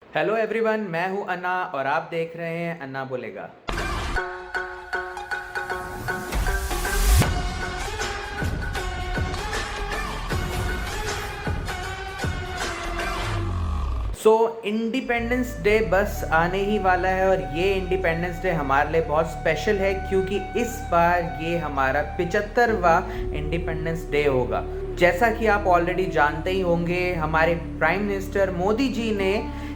Hello everyone, मैं हूं अन्ना और आप देख रहे हैं अन्ना बोलेगा। इंडिपेंडेंस डे बस आने ही वाला है और ये इंडिपेंडेंस डे हमारे लिए बहुत स्पेशल है क्योंकि इस बार ये हमारा 75वां इंडिपेंडेंस डे होगा। जैसा कि आप ऑलरेडी जानते ही होंगे, हमारे प्राइम मिनिस्टर मोदी जी ने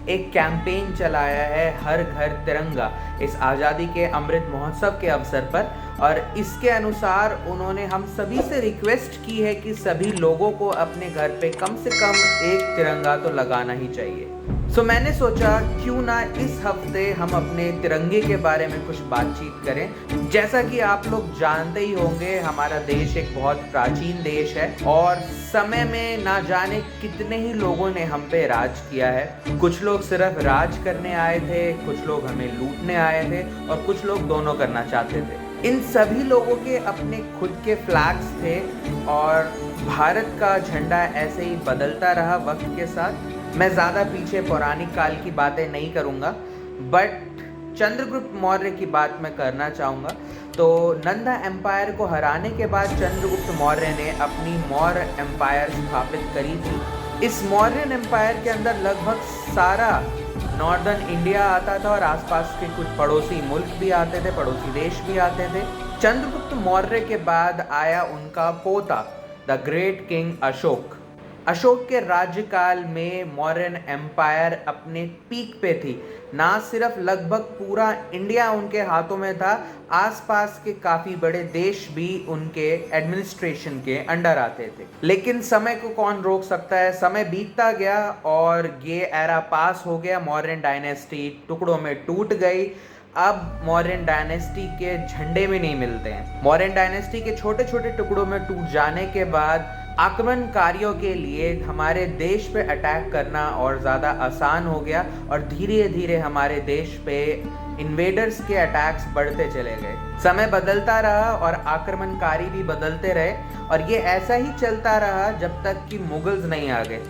एक कैंपेन चलाया है हर घर तिरंगा इस आज़ादी के अमृत महोत्सव के अवसर पर, और इसके अनुसार उन्होंने हम सभी से रिक्वेस्ट की है कि सभी लोगों को अपने घर पे कम से कम एक तिरंगा तो लगाना ही चाहिए। मैंने सोचा क्यों ना इस हफ्ते हम अपने तिरंगे के बारे में कुछ बातचीत करें। जैसा कि आप लोग जानते ही होंगे, हमारा देश एक बहुत प्राचीन देश है और समय में ना जाने कितने ही लोगों ने हम पे राज किया है। कुछ लोग सिर्फ राज करने आए थे, कुछ लोग हमें लूटने आए थे और कुछ लोग दोनों करना चाहते थे। इन सभी लोगों के अपने खुद के फ्लैग्स थे और भारत का झंडा ऐसे ही बदलता रहा वक्त के साथ। मैं ज़्यादा पीछे पौराणिक काल की बातें नहीं करूँगा, बट चंद्रगुप्त मौर्य की बात मैं करना चाहूँगा। तो नंदा एम्पायर को हराने के बाद चंद्रगुप्त मौर्य ने अपनी मौर्य एम्पायर स्थापित करी थी। इस मौर्यन एम्पायर के अंदर लगभग सारा नॉर्दर्न इंडिया आता था और आसपास के कुछ पड़ोसी मुल्क भी आते थे, पड़ोसी देश भी आते थे। चंद्रगुप्त मौर्य के बाद आया उनका पोता the great king Ashok. Ashok के राज्यकाल में मौर्यन एम्पायर अपने पीक पे थी। ना सिर्फ लगभग पूरा इंडिया उनके हाथों में था, आसपास के काफ़ी बड़े देश भी उनके एडमिनिस्ट्रेशन के अंडर आते थे। लेकिन समय को कौन रोक सकता है। समय बीतता गया और ये एरा पास हो गया। मौर्यन डायनेस्टी टुकड़ों में टूट गई। अब मौर्यन डायनेस्टी के झंडे भी नहीं मिलते हैं। मौर्यन डायनेस्टी के छोटे छोटे टुकड़ों में टूट जाने के बाद आक्रमणकारियों के लिए हमारे देश पे अटैक करना और ज़्यादा आसान हो गया और धीरे धीरे हमारे देश पे इन्वेडर्स के अटैक्स बढ़ते चले गए। समय बदलता रहा और आक्रमणकारी भी बदलते रहे और ये ऐसा ही चलता रहा जब तक कि मुगल्स नहीं आ गए।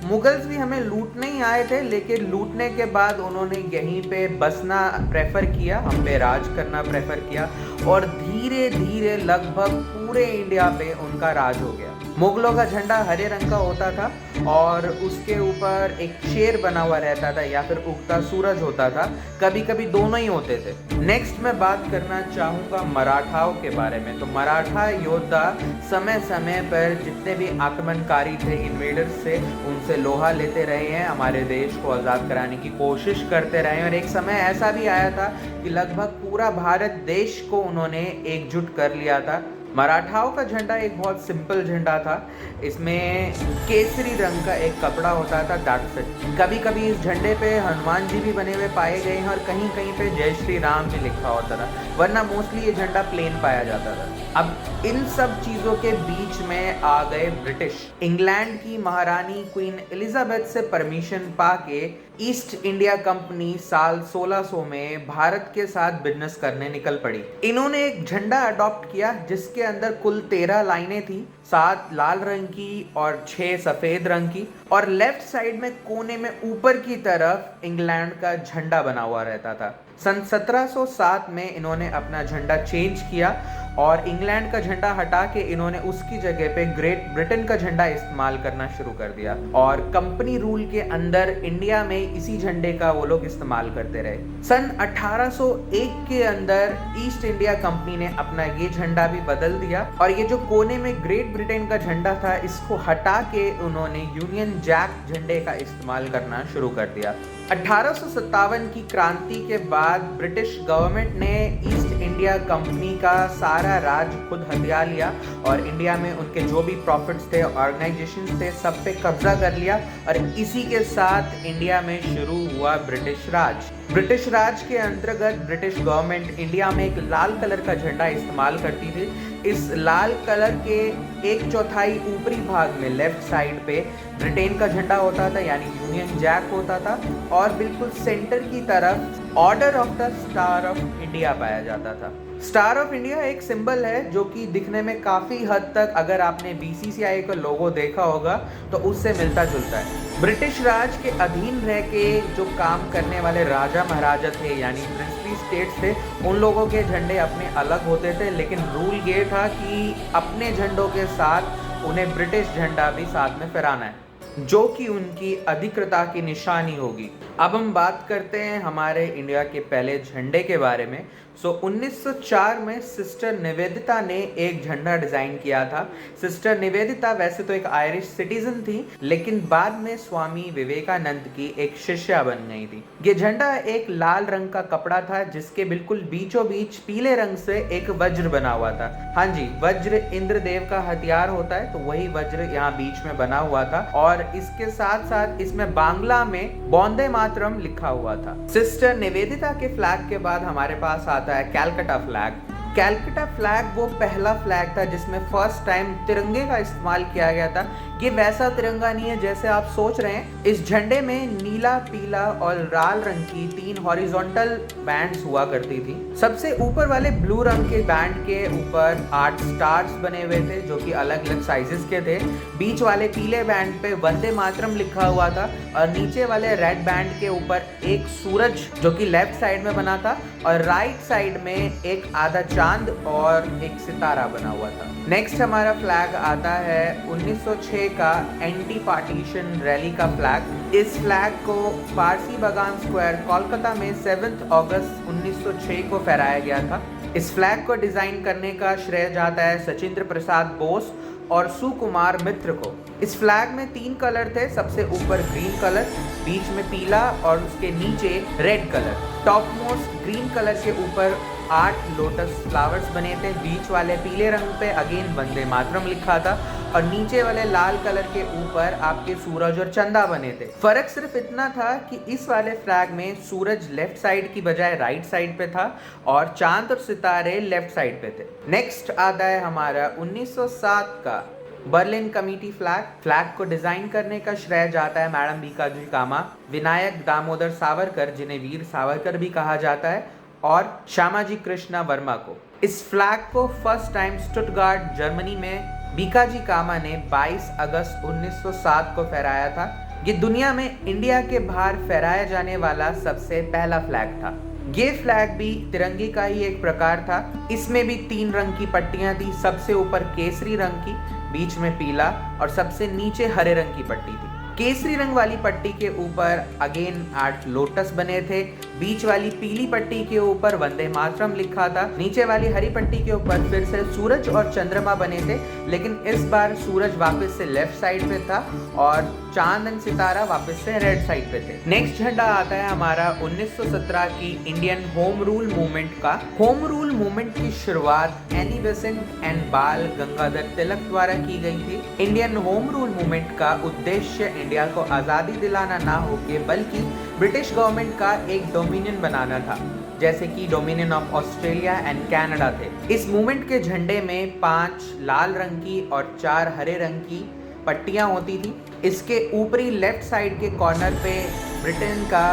मुगल्स भी हमें लूटने ही आए थे, लेकिन लूटने के बाद उन्होंने यहीं पे बसना प्रेफर किया, हम पे राज करना प्रेफर किया और धीरे धीरे लगभग पूरे इंडिया पे उनका राज हो गया। मुगलों का झंडा हरे रंग का होता था और उसके ऊपर एक शेर बना हुआ रहता था या फिर उगता सूरज होता था, कभी कभी दोनों ही होते थे। नेक्स्ट मैं बात करना चाहूँगा मराठाओं के बारे में। तो मराठा योद्धा समय समय पर जितने भी आक्रमणकारी थे इन्वेडर्स से, उनसे लोहा लेते रहे हैं, हमारे देश को आज़ाद कराने की कोशिश करते रहे हैं और एक समय ऐसा भी आया था कि लगभग पूरा भारत देश को उन्होंने एकजुट कर लिया था। मराठाओं का झंडा एक बहुत सिंपल झंडा था। इसमें केसरी रंग का एक कपड़ा होता था, दैट्स इट। कभी कभी इस झंडे पे हनुमान जी भी बने हुए पाए गए हैं और कहीं कहीं पे जय श्री राम भी लिखा होता था, वरना मोस्टली ये झंडा प्लेन पाया जाता था। अब इन सब चीज़ों के बीच में आ गए ब्रिटिश। इंग्लैंड की महारानी क्वीन एलिजाबेथ से परमिशन पाके ईस्ट इंडिया कंपनी साल 1600 में भारत के साथ बिजनेस करने निकल पड़ी। इन्होंने एक झंडा अडॉप्ट किया जिसके अंदर कुल 13 लाइनें थी, 7 लाल रंग की और 6 सफेद रंग की, और लेफ्ट साइड में कोने में ऊपर की तरफ इंग्लैंड का झंडा बना हुआ रहता था। सन 1707 में इन्होंने अपना झंडा चेंज किया और इंग्लैंड का झंडा हटा के इन्होंने उसकी जगह पे ग्रेट ब्रिटेन का झंडा इस्तेमाल करना शुरू कर दिया और कंपनी रूल के अंदर इंडिया में इसी झंडे का वो लोग इस्तेमाल करते रहे। सन 1801 के अंदर ईस्ट इंडिया कंपनी ने अपना ये झंडा भी बदल दिया और ये जो कोने में ग्रेट ब्रिटेन का झंडा था, इसको हटा के उन्होंने यूनियन जैक झंडे का इस्तेमाल करना शुरू कर दिया। 1857 की क्रांति के बाद ब्रिटिश गवर्नमेंट ने ईस्ट इंडिया कंपनी का सारा राज खुद हथिया लिया और इंडिया में उनके जो भी प्रॉफिट्स थे, ऑर्गेनाइजेशंस थे, सब पे कब्जा कर लिया और इसी के साथ इंडिया में शुरू हुआ ब्रिटिश राज। ब्रिटिश राज के अंतर्गत ब्रिटिश गवर्नमेंट इंडिया में एक लाल कलर का झंडा इस्तेमाल करती थी। इस लाल कलर के 1/4 ऊपरी भाग में लेफ्ट साइड पे ब्रिटेन का झंडा होता था, यानी यूनियन जैक होता था, और बिल्कुल सेंटर की तरफ order of the star of India पाया जाता था। स्टार ऑफ इंडिया एक सिंबल है जो कि दिखने में काफ़ी हद तक, अगर आपने बीसीसीआई का लोगो देखा होगा तो उससे मिलता जुलता है। ब्रिटिश राज के अधीन रह के जो काम करने वाले राजा महाराजा थे, यानी प्रिंसली स्टेट्स थे, उन लोगों के झंडे अपने अलग होते थे, लेकिन रूल ये था कि अपने झंडों के साथ उन्हें ब्रिटिश झंडा भी साथ में फहराना है, जो कि उनकी अधिकृतता की निशानी होगी। अब हम बात करते हैं हमारे इंडिया के पहले झंडे के बारे में। 1904 में सिस्टर निवेदिता ने एक झंडा डिज़ाइन किया था। सिस्टर निवेदिता वैसे तो एक आयरिश सिटीजन थी, लेकिन बाद में स्वामी विवेकानंद की एक शिष्या बन गई थी। ये झंडा एक लाल रंग का कपड़ा था जिसके बिल्कुल बीचों बीच पीले रंग से एक वज्र बना हुआ था। हाँ जी, वज्र इंद्रदेव का हथियार होता है, तो वही वज्र यहाँ बीच में बना हुआ था, और इसके साथ साथ इसमें बांग्ला में वंदे मातरम लिखा हुआ था। सिस्टर निवेदिता के फ्लैग के बाद हमारे पास आता है कैलकाटा फ्लैग। कैलकाटा फ्लैग वो पहला फ्लैग था जिसमें फर्स्ट टाइम तिरंगे का इस्तेमाल किया गया था। ये वैसा तिरंगा नहीं है जैसे आप सोच रहे हैं। इस झंडे में नीला, पीला और लाल रंग की 3 हॉरिजॉन्टल बैंड्स हुआ करती थी। सबसे ऊपर वाले ब्लू रंग के बैंड के ऊपर 8 स्टार्स बने हुए थे जो कि अलग अलग साइजेस के थे। बीच वाले पीले बैंड पे वंदे मातरम लिखा हुआ था, और नीचे वाले रेड बैंड के ऊपर एक सूरज जो कि लेफ्ट साइड में बना था, और राइट साइड में एक आधा चांद और एक सितारा बना हुआ था। नेक्स्ट हमारा फ्लैग आता है 1906 का एंटी पार्टीशन रैली का फ्लैग। इस फ्लैग को पारसी बागान स्क्वायर कोलकाता में 7 अगस्त 1906 को फहराया गया था। इस फ्लैग को डिजाइन करने का श्रेय जाता है सचिंद्र प्रसाद बोस और सुकुमार मित्र को। इस फ्लैग में 3 कलर थे, सबसे ऊपर ग्रीन कलर, बीच में पीला और उसके नीचे red colour. Top most green colour के ऊपर 8 लोटस फ्लावर्स बने थे। बीच वाले पीले रंग पे अगेन वंदे मातरम लिखा था, और नीचे वाले लाल कलर के ऊपर आपके सूरज और चंदा बने थे। फर्क सिर्फ इतना था कि इस वाले फ्लैग में सूरज लेफ्ट साइड की बजाय राइट साइड पे था, और चांद और सितारे लेफ्ट साइड पे थे। नेक्स्ट आता है हमारा 1907 का बर्लिन कमेटी फ्लैग। फ्लैग को डिजाइन करने का श्रेय जाता है मैडम भीकाजी कामा, विनायक दामोदर सावरकर, जिन्हें वीर सावरकर भी कहा जाता है, और श्यामाजी कृष्णा वर्मा को। इस फ्लैग को फर्स्ट टाइम स्टुटगार्ट जर्मनी में भीकाजी कामा ने 22 अगस्त 1907 को फहराया था। ये दुनिया में इंडिया के बाहर फहराया जाने वाला सबसे पहला फ्लैग था। ये फ्लैग भी तिरंगे का ही एक प्रकार था। इसमें भी 3 रंग की पट्टियां थी, सबसे ऊपर केसरी रंग की, बीच में पीला और सबसे नीचे हरे रंग की पट्टी थी। केसरी रंग वाली पट्टी के ऊपर अगेन 8 लोटस बने थे। बीच वाली पीली पट्टी के ऊपर वंदे मातरम लिखा था। नीचे वाली हरी पट्टी के ऊपर फिर से सूरज और चंद्रमा बने थे, लेकिन इस बार सूरज वापस से लेफ्ट साइड पे था और चांद एंड सितारा वापस से रेड साइड पे थे। नेक्स्ट झंडा आता है हमारा 1917 की इंडियन होम रूल मूवमेंट का। होम रूल मूवमेंट की शुरुआत एनी बेसेंट एंड बाल गंगाधर तिलक द्वारा की गई थी। इंडियन होम रूल मूवमेंट का उद्देश्य इंडिया को आज़ादी दिलाना ना होके बल्कि ब्रिटिश गवर्नमेंट का एक डोमिनियन बनाना था, जैसे कि dominion of Australia and Canada थे। इस मूवमेंट के झंडे में 5 लाल रंग की और 4 हरे रंग की पट्टियां होती थी। इसके ऊपरी लेफ्ट साइड के कॉर्नर पे ब्रिटेन का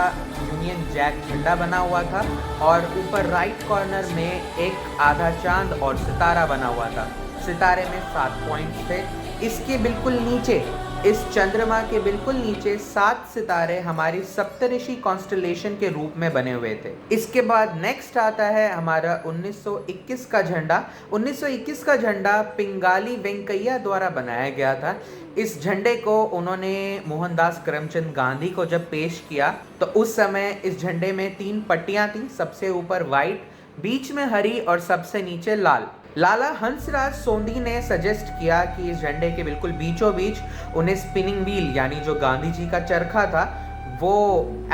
यूनियन जैक झंडा बना हुआ था, और ऊपर राइट कॉर्नर में एक आधा चांद और सितारा बना हुआ था। सितारे में 7 पॉइंट्स थे। इसके बिल्कुल नीचे, इस चंद्रमा के बिल्कुल नीचे 7 सितारे हमारी सप्तऋषि कॉन्स्टलेशन के रूप में बने हुए थे। इसके बाद नेक्स्ट आता है हमारा 1921 का झंडा। 1921 का झंडा पिंगाली वेंकैया द्वारा बनाया गया था। इस झंडे को उन्होंने मोहनदास करमचंद गांधी को जब पेश किया तो उस समय इस झंडे में 3 पट्टियां थी, सबसे ऊपर वाइट, बीच में हरी और सबसे नीचे लाल। लाला हंसराज सोंधी ने सजेस्ट किया कि इस झंडे के बिल्कुल बीचों बीच उन्हें स्पिनिंग व्हील यानी जो गांधी जी का चरखा था वो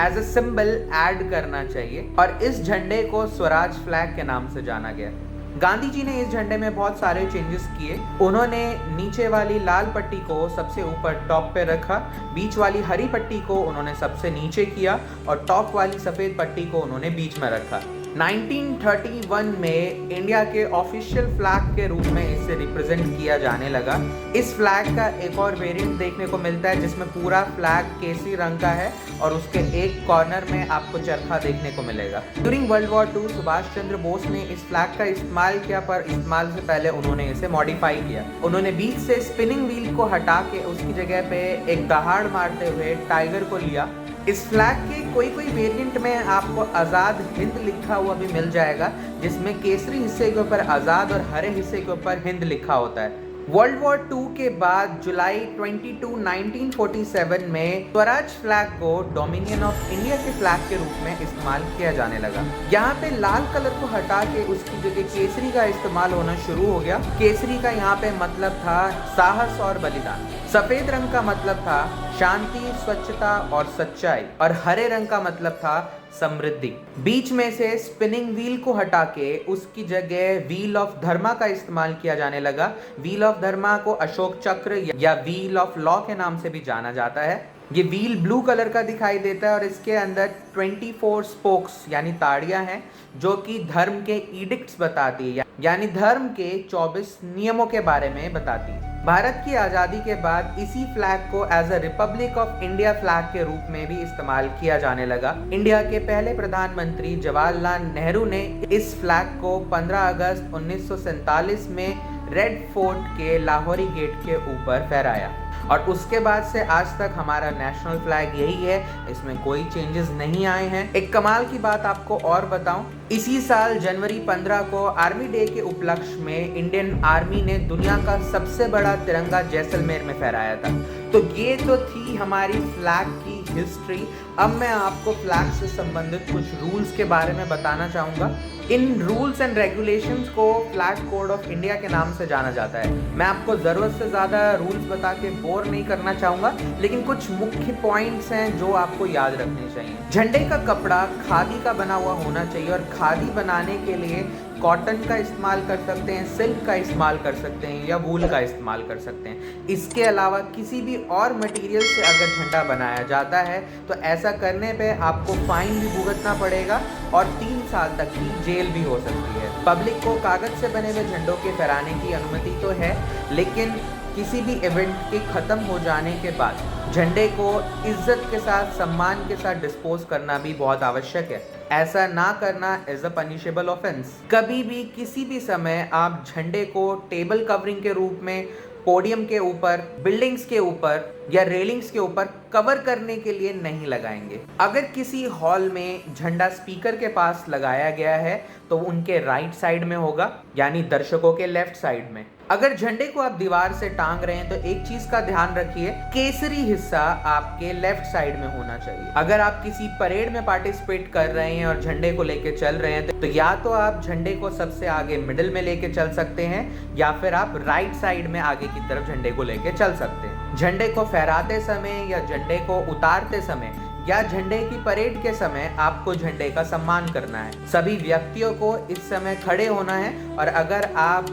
एज अ सिंबल ऐड करना चाहिए, और इस झंडे को स्वराज फ्लैग के नाम से जाना गया। गांधी जी ने इस झंडे में बहुत सारे चेंजेस किए। उन्होंने नीचे वाली लाल पट्टी को सबसे ऊपर टॉप पे रखा, बीच वाली हरी पट्टी को उन्होंने सबसे नीचे किया, और टॉप वाली सफ़ेद पट्टी को उन्होंने बीच में रखा। 1931 में इंडिया के ऑफिशियल फ्लैग के रूप में इसे रिप्रेजेंट किया जाने लगा। इस फ्लैग का एक और वेरिएंट देखने को मिलता है जिसमें पूरा फ्लैग केसरी रंग का है और उसके एक कॉर्नर में आपको चरखा देखने को मिलेगा। During world war II Subhash Chandra Bose ने इस फ्लैग का इस्तेमाल किया, पर इस्तेमाल से पहले उन्होंने इसे मॉडिफाई किया। उन्होंने बीच से स्पिनिंग व्हील को हटा के उसकी जगह पे एक दहाड़ मारते हुए टाइगर को लिया। इस फ्लैग के कोई वेरिएंट में आपको आज़ाद हिंद लिखा हुआ भी मिल जाएगा, जिसमें केसरी हिस्से के ऊपर आज़ाद और हरे हिस्से के ऊपर हिंद लिखा होता है। वर्ल्ड वॉर II के बाद जुलाई 22, 1947 में स्वराज फ्लैग को डोमिनियन ऑफ इंडिया के फ्लैग के रूप में इस्तेमाल किया जाने लगा। यहाँ पे लाल कलर को हटा के उसकी जगह केसरी का इस्तेमाल होना शुरू हो गया। केसरी का यहाँ पे मतलब था साहस और बलिदान, सफेद रंग का मतलब था शांति, स्वच्छता और सच्चाई, और हरे रंग का मतलब था समृद्धि। बीच में से स्पिनिंग व्हील को हटा के उसकी जगह व्हील ऑफ धर्मा का इस्तेमाल किया जाने लगा। व्हील ऑफ धर्मा को अशोक चक्र या व्हील ऑफ लॉ के नाम से भी जाना जाता है। ये व्हील ब्लू कलर का दिखाई देता है और इसके अंदर 24 स्पोक्स यानी ताड़ियां हैं, जो कि धर्म के इडिक्ट्स बताती है, यानी धर्म के 24 नियमों के बारे में बताती है। भारत की आज़ादी के बाद इसी फ्लैग को as a republic of India flag के रूप में भी इस्तेमाल किया जाने लगा। इंडिया के पहले प्रधानमंत्री जवाहरलाल नेहरू ने इस फ्लैग को 15 अगस्त 1947 में रेड फोर्ट के लाहौरी गेट के ऊपर फहराया और उसके बाद से आज तक हमारा नेशनल फ्लैग यही है, इसमें कोई चेंजेस नहीं आए हैं। एक कमाल की बात आपको और बताऊं, इसी साल जनवरी 15 को आर्मी डे के उपलक्ष्य में इंडियन आर्मी ने दुनिया का सबसे बड़ा तिरंगा जैसलमेर में फहराया था। तो ये तो थी हमारी फ्लैग की हिस्ट्री। अब मैं आपको फ्लैग से संबंधित कुछ रूल्स के बारे में बताना चाहूँगा। इन रूल्स एंड रेगुलेशंस को फ्लैग कोड ऑफ इंडिया के नाम से जाना जाता है। मैं आपको ज़रूरत से ज़्यादा रूल्स बता के बोर नहीं करना चाहूँगा, लेकिन कुछ मुख्य पॉइंट्स हैं जो आपको याद रखने चाहिए। झंडे का कपड़ा खादी का बना हुआ होना चाहिए और खादी बनाने के लिए कॉटन का इस्तेमाल कर सकते हैं, सिल्क का इस्तेमाल कर सकते हैं या वूल का इस्तेमाल कर सकते हैं। इसके अलावा किसी भी और मटेरियल से अगर झंडा बनाया जाता है तो ऐसा करने पे आपको फाइन भी भुगतना पड़ेगा और 3 साल तक की जेल भी हो सकती है। पब्लिक को कागज से बने हुए झंडों के फहराने की अनुमति तो है, लेकिन किसी भी इवेंट के ख़त्म हो जाने के बाद झंडे को इज्जत के साथ, सम्मान के साथ डिस्पोज करना भी बहुत आवश्यक है। ऐसा ना करना इज अ पनिशेबल ऑफेंस। कभी भी किसी भी समय आप झंडे को टेबल कवरिंग के रूप में पोडियम के ऊपर, बिल्डिंग्स के ऊपर या रेलिंग्स के ऊपर कवर करने के लिए नहीं लगाएंगे। अगर किसी हॉल में झंडा स्पीकर के पास लगाया गया है तो उनके राइट साइड में होगा, यानी दर्शकों के लेफ्ट साइड में। अगर झंडे को आप दीवार से टांग रहे हैं तो एक चीज का ध्यान रखिए, केसरी हिस्सा आपके लेफ्ट साइड में होना चाहिए। अगर आप किसी परेड में पार्टिसिपेट कर रहे हैं और झंडे को लेके चल रहे हैं तो या तो आप झंडे को सबसे आगे मिडिल में लेके चल सकते हैं या फिर आप राइट साइड में आगे की तरफ झंडे को लेके चल सकते हैं। झंडे को फहराते समय या झंडे को उतारते समय या झंडे की परेड के समय आपको झंडे का सम्मान करना है। सभी व्यक्तियों को इस समय खड़े होना है और अगर आप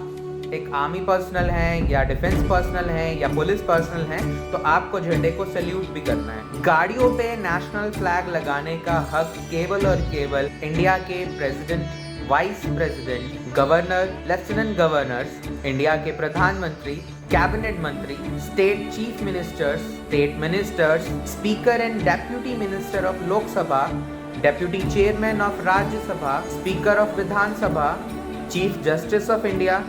एक आर्मी पर्सनल हैं या डिफेंस पर्सनल हैं या पुलिस पर्सनल हैं तो आपको झंडे को सैल्यूट भी करना है। गाड़ियों पे नेशनल फ्लैग लगाने का हक केवल और केवल इंडिया के president, vice president, governor, lieutenant governors, India के प्रधानमंत्री, कैबिनेट मंत्री, state chief ministers, state ministers, speaker and deputy minister of Lok Sabha, deputy chairman of Rajya Sabha, speaker of Vidhan Sabha, chief justice of India,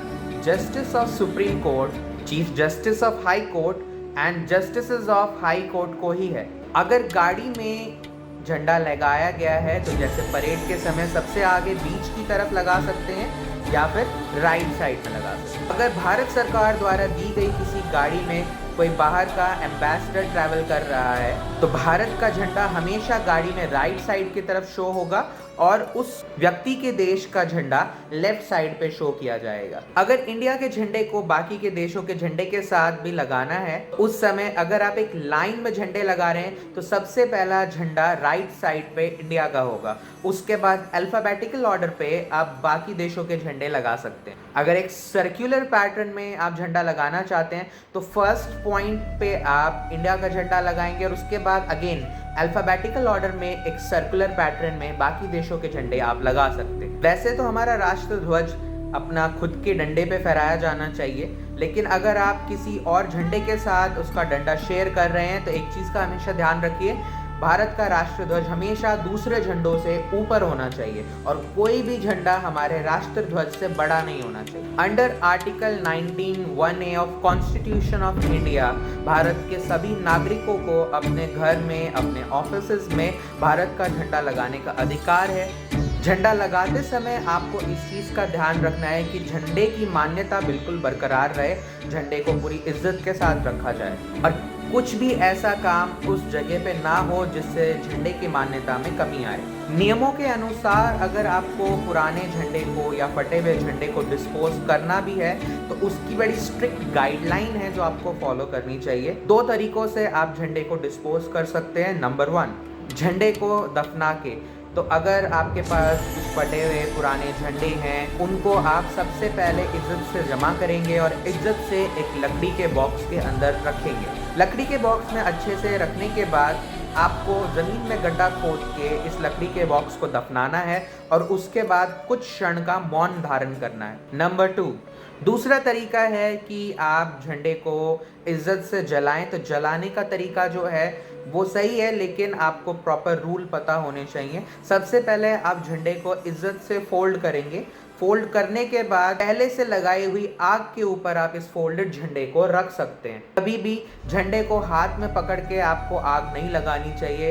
justice of supreme court, chief justice of high court and justices of high court को ही है। अगर गाड़ी में झंडा लगाया गया है तो जैसे परेड के समय सबसे आगे बीच की तरफ लगा सकते हैं या फिर राइट साइड में लगा सकते हैं। अगर भारत सरकार द्वारा दी गई किसी गाड़ी में कोई बाहर का एम्बेसडर ट्रैवल कर रहा है तो भारत का झंडा हमेशा गाड़ी में राइट साइड की तरफ शो होगा और उस व्यक्ति के देश का झंडा लेफ्ट साइड पे शो किया जाएगा। अगर इंडिया के झंडे को बाकी के देशों के झंडे के साथ भी लगाना है उस समय अगर आप एक लाइन में झंडे लगा रहे हैं तो सबसे पहला झंडा राइट साइड पे इंडिया का होगा, उसके बाद अल्फाबेटिकल ऑर्डर पे आप बाकी देशों के झंडे लगा सकते हैं। अगर एक सर्कुलर पैटर्न में आप झंडा लगाना चाहते हैं तो फर्स्ट पॉइंट पे आप इंडिया का झंडा लगाएंगे और उसके बाद अगेन अल्फ़ाबेटिकल ऑर्डर में एक सर्कुलर पैटर्न में बाकी देशों के झंडे आप लगा सकते हैं। वैसे तो हमारा राष्ट्र ध्वज अपना खुद के डंडे पे फहराया जाना चाहिए, लेकिन अगर आप किसी और झंडे के साथ उसका डंडा शेयर कर रहे हैं तो एक चीज़ का हमेशा ध्यान रखिए, भारत का राष्ट्र ध्वज हमेशा दूसरे झंडों से ऊपर होना चाहिए और कोई भी झंडा हमारे राष्ट्र ध्वज से बड़ा नहीं होना चाहिए। Under article 19(1)(a) of constitution of India, Bharat के सभी नागरिकों को अपने घर में, अपने ऑफिसेज में भारत का झंडा लगाने का अधिकार है। झंडा लगाते समय आपको इस चीज़ का ध्यान रखना है कि झंडे की मान्यता बिल्कुल बरकरार रहे, झंडे को पूरी इज्जत के साथ रखा जाए और कुछ भी ऐसा काम उस जगह पे ना हो जिससे झंडे की मान्यता में कमी आए। नियमों के अनुसार अगर आपको पुराने झंडे को या फटे हुए झंडे को डिस्पोज करना भी है तो उसकी बड़ी स्ट्रिक्ट गाइडलाइन है जो आपको फॉलो करनी चाहिए। 2 तरीकों से आप झंडे को डिस्पोज कर सकते हैं। नंबर 1, झंडे को दफना के। तो अगर आपके पास फटे हुए पुराने झंडे हैं, उनको आप सबसे पहले इज्जत से जमा करेंगे और इज्जत से एक लकड़ी के बॉक्स के अंदर रखेंगे। लकड़ी के बॉक्स में अच्छे से रखने के बाद आपको ज़मीन में गड्ढा खोद के इस लकड़ी के बॉक्स को दफनाना है और उसके बाद कुछ क्षण का मौन धारण करना है। नंबर 2, दूसरा तरीका है कि आप झंडे को इज्जत से जलाएं। तो जलाने का तरीका जो है वो सही है, लेकिन आपको प्रॉपर रूल पता होने चाहिए। सबसे पहले आप झंडे को इज्जत से फोल्ड करेंगे। फोल्ड करने के बाद पहले से लगाई हुई आग के ऊपर आप इस फोल्डेड झंडे को रख सकते हैं। कभी भी झंडे को हाथ में पकड़ के आपको आग नहीं लगानी चाहिए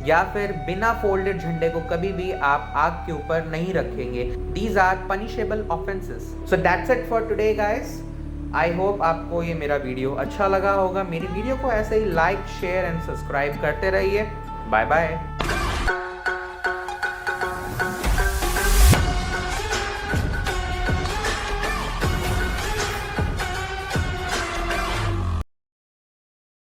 या फिर बिना फोल्डेड झंडे को कभी भी आप आग के ऊपर नहीं रखेंगे। These are punishable offenses. So that's it for today guys. I hope आपको ये मेरा वीडियो अच्छा लगा होगा। मेरी वीडियो को ऐसे ही लाइक, शेयर एंड सब्सक्राइब करते रहिए। Bye bye.